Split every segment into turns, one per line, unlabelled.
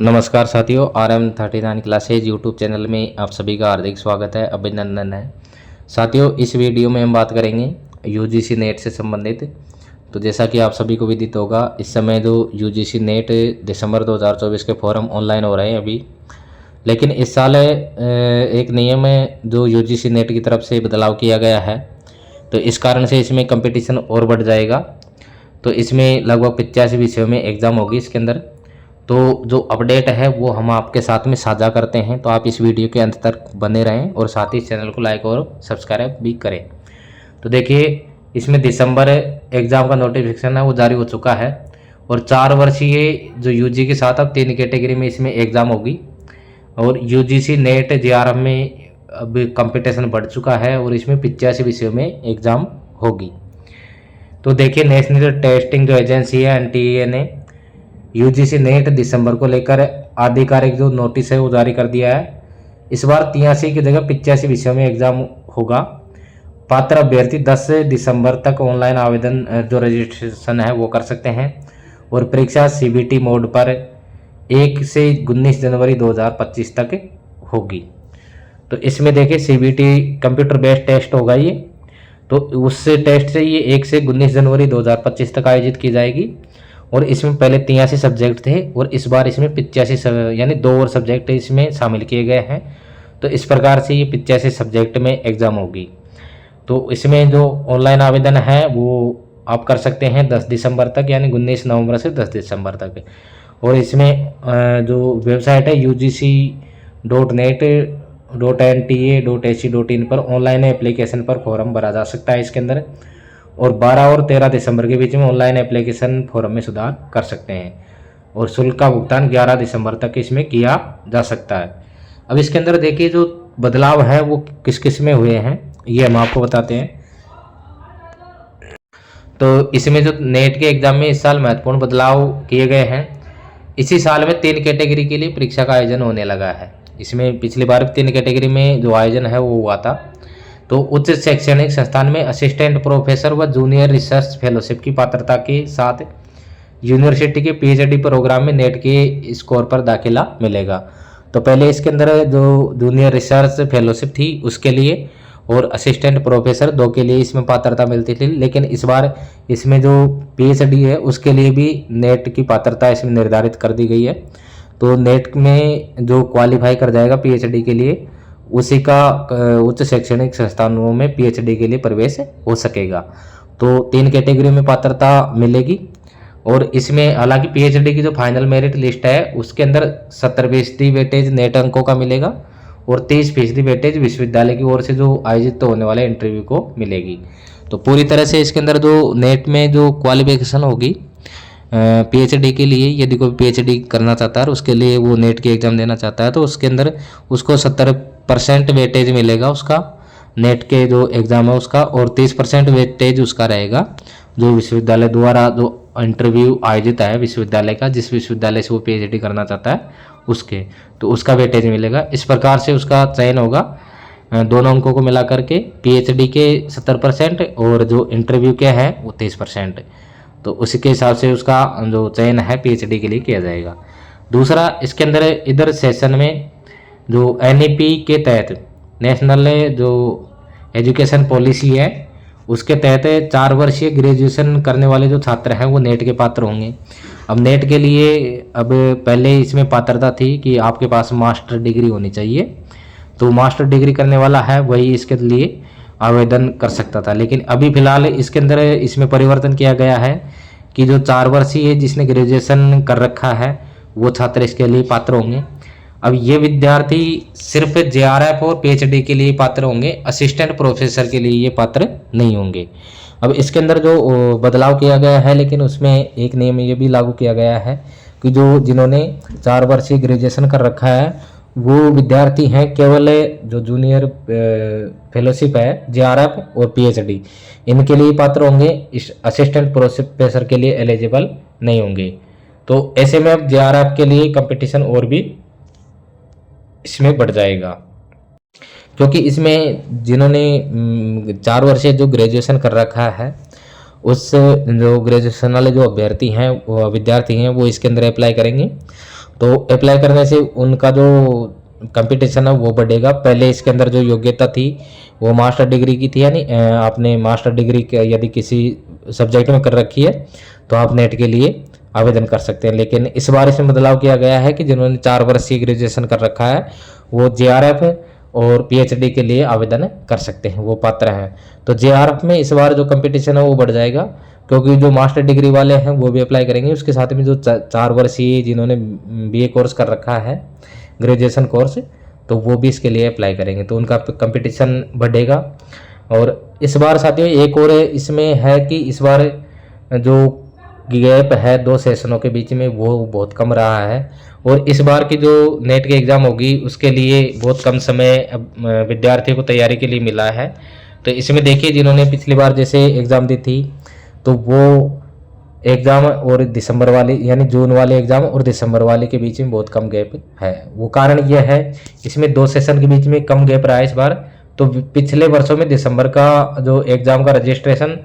नमस्कार साथियों, RM39 classes YouTube channel में आप सभी का हार्दिक स्वागत है, अभिनंदन है। साथियों, इस वीडियो में हम बात करेंगे यूजीसी नेट से संबंधित। तो जैसा कि आप सभी को विदित होगा, इस समय जो यूजीसी नेट दिसंबर 2024 के फॉर्म ऑनलाइन हो रहे हैं अभी। लेकिन इस साल एक नियम है जो यूजीसी नेट की तरफ से बदलाव किया गया है, तो इस कारण से इसमें कंपटीशन और बढ़ जाएगा। तो इसमें लगभग 85 विषयों में एग्ज़ाम होगी इसके अंदर। तो जो अपडेट है वो हम आपके साथ में साझा करते हैं, तो आप इस वीडियो के अंत तक बने रहें और साथ ही इस चैनल को लाइक और सब्सक्राइब भी करें। तो देखिए, इसमें दिसंबर एग्ज़ाम का नोटिफिकेशन है वो जारी हो चुका है, और 4 वर्षीय जो यूजी के साथ अब 3 कैटेगरी में इसमें एग्ज़ाम होगी। और यूजीसी नेट जेआरएफ में अब कंपटीशन बढ़ चुका है और इसमें 85 विषयों में एग्ज़ाम होगी। तो देखिए, नेशनल टेस्टिंग जो एजेंसी है एनटीए ने यूजीसी नेट दिसंबर को लेकर आधिकारिक जो नोटिस है वो जारी कर दिया है। इस बार 83 की जगह 85 विषयों में एग्जाम होगा। पात्र अभ्यर्थी 10 दिसंबर तक ऑनलाइन आवेदन जो रजिस्ट्रेशन है वो कर सकते हैं, और परीक्षा सीबीटी मोड पर 1 से 19 जनवरी 2025 तक होगी। तो इसमें देखिए, सीबीटी कंप्यूटर बेस्ड टेस्ट होगा ये, तो उस टेस्ट से ये 1 से 19 जनवरी 2025 तक आयोजित की जाएगी। और इसमें पहले 83 सब्जेक्ट थे और इस बार इसमें 85 यानी 2 और सब्जेक्ट इसमें शामिल किए गए हैं। तो इस प्रकार से ये 85 सब्जेक्ट में एग्ज़ाम होगी। तो इसमें जो ऑनलाइन आवेदन है वो आप कर सकते हैं 10 दिसंबर तक, यानी 19 नवंबर से 10 दिसंबर तक। और इसमें जो वेबसाइट है UGC.net.NTA.AC.in पर ऑनलाइन एप्लीकेशन पर फॉर्म भरा जा सकता है इसके अंदर। और 12 और 13 दिसंबर के बीच में ऑनलाइन एप्लीकेशन फॉर्म में सुधार कर सकते हैं, और शुल्क का भुगतान 11 दिसंबर तक इसमें किया जा सकता है। अब इसके अंदर देखिए, जो बदलाव है वो किस किस में हुए हैं ये हम आपको बताते हैं। तो इसमें जो नेट के एग्जाम में इस साल महत्वपूर्ण बदलाव किए गए हैं। इसी साल में 3 कैटेगरी के लिए परीक्षा का आयोजन होने लगा है। इसमें पिछली बार 3 कैटेगरी में जो आयोजन है वो हुआ था। तो उच्च शैक्षणिक संस्थान में असिस्टेंट प्रोफेसर व जूनियर रिसर्च फेलोशिप की पात्रता के साथ यूनिवर्सिटी के पीएचडी प्रोग्राम में नेट के स्कोर पर दाखिला मिलेगा। तो पहले इसके अंदर जो जूनियर रिसर्च फेलोशिप थी उसके लिए और असिस्टेंट प्रोफेसर 2 के लिए इसमें पात्रता मिलती थी, लेकिन इस बार इसमें जो पीएचडी है उसके लिए भी नेट की पात्रता इसमें निर्धारित कर दी गई है। तो नेट में जो क्वालिफाई कर जाएगा पीएचडी के लिए, उसी का उच्च शैक्षणिक संस्थानों में पीएचडी के लिए प्रवेश हो सकेगा। तो 3 कैटेगरी में पात्रता मिलेगी। और इसमें हालांकि पीएचडी की जो फाइनल मेरिट लिस्ट है उसके अंदर 70% वेटेज नेट अंकों का मिलेगा, और 30% वेटेज विश्वविद्यालय की ओर से जो आयोजित होने वाले इंटरव्यू को मिलेगी। तो पूरी तरह से इसके अंदर जो नेट में जो क्वालिफिकेशन होगी पीएचडी के लिए, यदि कोई पीएचडी करना चाहता है और उसके लिए वो नेट की एग्ज़ाम देना चाहता है, तो उसके अंदर उसको 70% वेटेज मिलेगा उसका नेट के जो एग्ज़ाम है उसका, और 30% वेटेज उसका रहेगा जो विश्वविद्यालय द्वारा जो इंटरव्यू आयोजित है विश्वविद्यालय का, जिस विश्वविद्यालय से वो पीएचडी करना चाहता है उसके, तो उसका वेटेज मिलेगा। इस प्रकार से उसका चयन होगा दोनों अंकों को मिला करके, पीएचडी के 70% और जो इंटरव्यू के हैं वो 30%। तो उसी के हिसाब से उसका जो चयन है पीएचडी के लिए किया जाएगा। दूसरा, इसके अंदर इधर सेशन में जो एनईपी के तहत नेशनल जो एजुकेशन पॉलिसी है उसके तहत 4 वर्षीय ग्रेजुएशन करने वाले जो छात्र हैं वो नेट के पात्र होंगे। अब नेट के लिए अब पहले इसमें पात्रता थी कि आपके पास मास्टर डिग्री होनी चाहिए, तो मास्टर डिग्री करने वाला है वही इसके लिए आवेदन कर सकता था। लेकिन अभी फिलहाल इसके अंदर इसमें परिवर्तन किया गया है कि जो 4 वर्षीय जिसने ग्रेजुएशन कर रखा है वो छात्र इसके लिए पात्र होंगे। अब ये विद्यार्थी सिर्फ जेआरएफ और पीएचडी के लिए पात्र होंगे, असिस्टेंट प्रोफेसर के लिए ये पात्र नहीं होंगे। अब इसके अंदर जो बदलाव किया गया है, लेकिन उसमें एक नियम ये भी लागू किया गया है कि जो जिन्होंने 4 वर्षीय ग्रेजुएशन कर रखा है वो विद्यार्थी हैं केवल जो जूनियर फेलोशिप है जेआरएफ और पीएचडी, इनके लिए पात्र होंगे, इस असिस्टेंट प्रोफेसर के लिए एलिजिबल नहीं होंगे। तो ऐसे में अब जेआरएफ के लिए कंपटीशन और भी इसमें बढ़ जाएगा, क्योंकि इसमें जिन्होंने 4 वर्षीय जो ग्रेजुएशन कर रखा है उस जो ग्रेजुएशन वाले जो अभ्यर्थी हैं वो विद्यार्थी हैं वो इसके अंदर अप्लाई करेंगे। तो अप्लाई करने से उनका जो कंपटीशन है वो बढ़ेगा। पहले इसके अंदर जो योग्यता थी वो मास्टर डिग्री की थी, यानी आपने मास्टर डिग्री यदि किसी सब्जेक्ट में कर रखी है तो आप नेट के लिए आवेदन कर सकते हैं। लेकिन इस बार इसमें बदलाव किया गया है कि जिन्होंने 4 वर्षीय ग्रेजुएशन कर रखा है वो JRF और PhD के लिए आवेदन कर सकते हैं, वो पात्र हैं। तो JRF में इस बार जो कंपटीशन है वो बढ़ जाएगा, क्योंकि जो मास्टर डिग्री वाले हैं वो भी अप्लाई करेंगे। उसके साथ में जो 4 वर्षीय जिन्होंने BA कोर्स कर रखा है, ग्रेजुएशन कोर्स, तो वो भी इसके लिए अप्लाई करेंगे, तो उनका कंपटीशन बढ़ेगा। और इस बार साथियों एक और इसमें है कि इस बार जो गैप है 2 सेशनों के बीच में वो बहुत कम रहा है। और इस बार की जो नेट की एग्ज़ाम होगी उसके लिए बहुत कम समय विद्यार्थियों को तैयारी के लिए मिला है। तो इसमें देखिए जिन्होंने पिछली बार जैसे एग्ज़ाम दी थी तो वो एग्ज़ाम और दिसंबर वाले, यानी जून वाले एग्ज़ाम और दिसंबर वाले के बीच में बहुत कम गैप है। वो कारण यह है इसमें 2 सेशन के बीच में कम गैप रहा है इस बार। तो पिछले वर्षों में दिसंबर का जो एग्ज़ाम का रजिस्ट्रेशन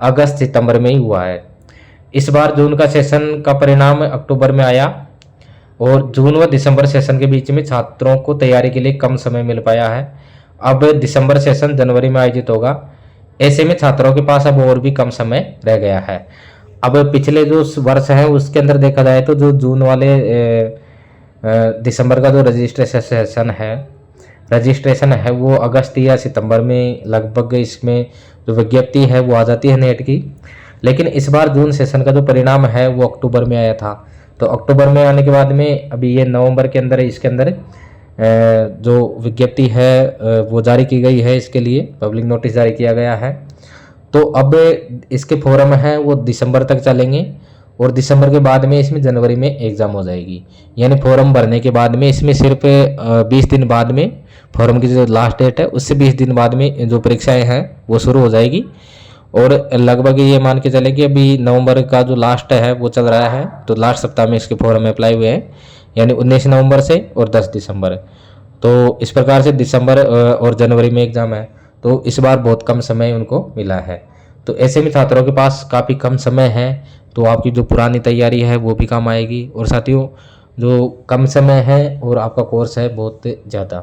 अगस्त सितंबर में ही हुआ है। इस बार जून का सेशन का परिणाम अक्टूबर में आया और जून व दिसंबर सेशन के बीच में छात्रों को तैयारी के लिए कम समय मिल पाया है। अब दिसंबर सेशन जनवरी में आयोजित होगा, ऐसे में छात्रों के पास अब और भी कम समय रह गया है। अब पिछले जो वर्ष है उसके अंदर देखा जाए तो जो जून वाले दिसंबर का जो रजिस्ट्रेशन है वो अगस्त या सितंबर में लगभग इसमें जो विज्ञप्ति है वो आ जाती है नेट की। लेकिन इस बार जून सेशन का जो परिणाम है वो अक्टूबर में आया था। तो अक्टूबर में आने के बाद में अभी ये नवंबर के अंदर इसके अंदर जो विज्ञप्ति है वो जारी की गई है, इसके लिए पब्लिक नोटिस जारी किया गया है। तो अब इसके फॉर्म हैं वो दिसंबर तक चलेंगे और दिसंबर के बाद में इसमें जनवरी में एग्ज़ाम हो जाएगी। यानी फॉर्म भरने के बाद में इसमें सिर्फ 20 दिन बाद में फॉर्म की जो लास्ट डेट है उससे 20 दिन बाद में जो परीक्षाएं हैं वो शुरू हो जाएगी। और लगभग ये मान के चले कि अभी नवंबर का जो लास्ट है वो चल रहा है, तो लास्ट सप्ताह में इसके फॉर्म अप्लाई हुए हैं, यानी 19 नवंबर से और 10 दिसंबर। तो इस प्रकार से दिसंबर और जनवरी में एग्ज़ाम है, तो इस बार बहुत कम समय उनको मिला है। तो ऐसे में छात्रों के पास काफ़ी कम समय है, तो आपकी जो पुरानी तैयारी है वो भी काम आएगी। और साथियों जो कम समय है और आपका कोर्स है बहुत ज़्यादा,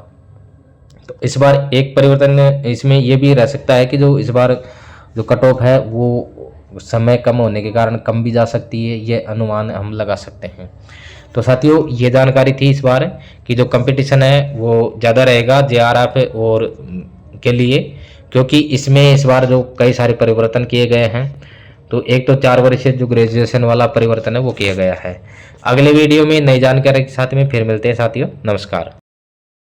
तो इस बार एक परिवर्तन इसमें ये भी रह सकता है कि जो इस बार जो कट ऑफ है वो समय कम होने के कारण कम भी जा सकती है, ये अनुमान हम लगा सकते हैं। तो साथियों ये जानकारी थी इस बार कि जो कंपटीशन है वो ज़्यादा रहेगा JRF और के लिए, क्योंकि इसमें इस बार जो कई सारे परिवर्तन किए गए हैं। तो एक तो 4 वर्षीय जो ग्रेजुएशन वाला परिवर्तन है वो किया गया है। अगले वीडियो में नई जानकारी के साथ में फिर मिलते हैं साथियों, नमस्कार।